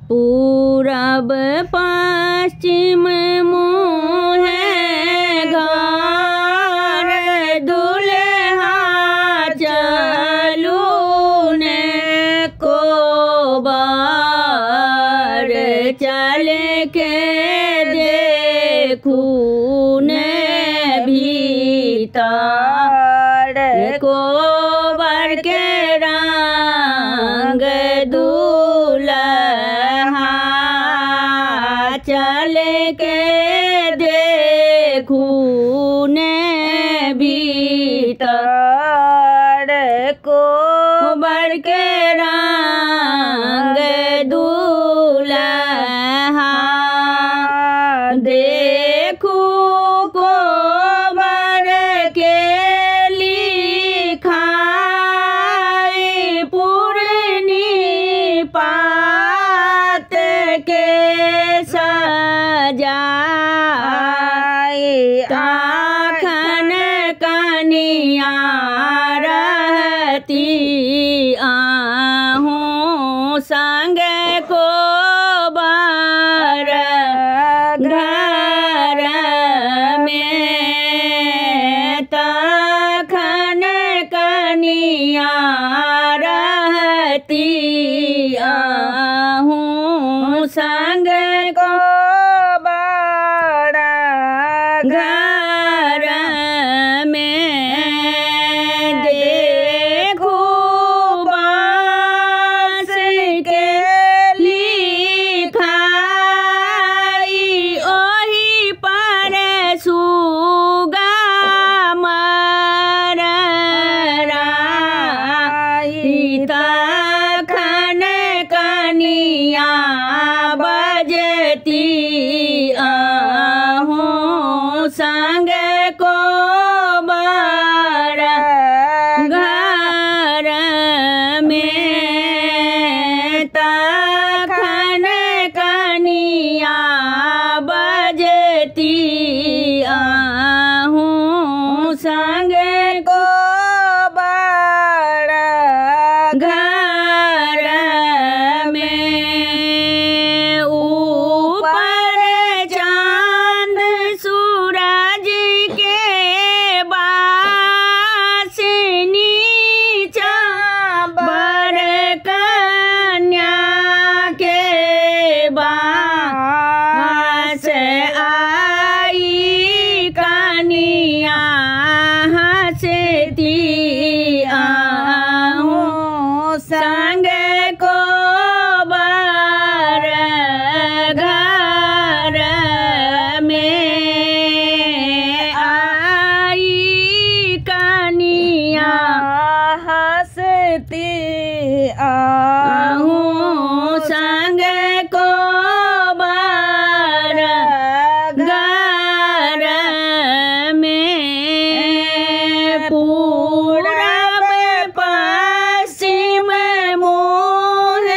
पूरब पश्चिम मुँह घर दुल्हा चलू ने को बार चल के देखू ने भीतर को बार के रंग दूल्हा चल के देखू ने भीतर को बार के रंग दूल्हा देखू को बार के लिखाई पूर्णी पात के सजाई आखन कनिया रहती आहूँ संग को बार घर में तखन कनिया रहती आहूँ संग को बार घर में देखू बाँस के लिखाई ओही पर सुगा मरराई तखन कनिया बजती आहूँ संग को बार घर में तखन कनिया बजती आहूँ संग को बार घर में ऊपर चांद सूरज के बास नीचा बर कन्या के बास आई कनिया हंसती आहूँ संग को बार घर में आई कनिया हंसती आहूँ संग को बार घर में पूरब पश्चिम मुँह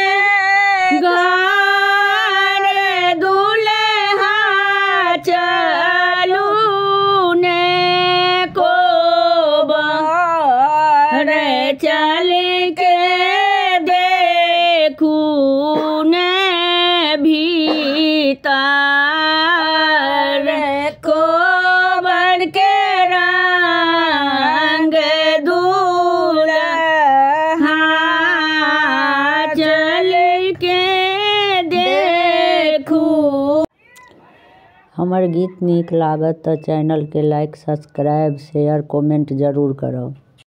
घर दुल्हा चलू ने को बार चल के देखू ने भीतर को बार के रंग दूल्हा चल के देखू। हमर गीत नीक लागत तो चैनल के लाइक सब्सक्राइब शेयर कमेंट जरूर करो।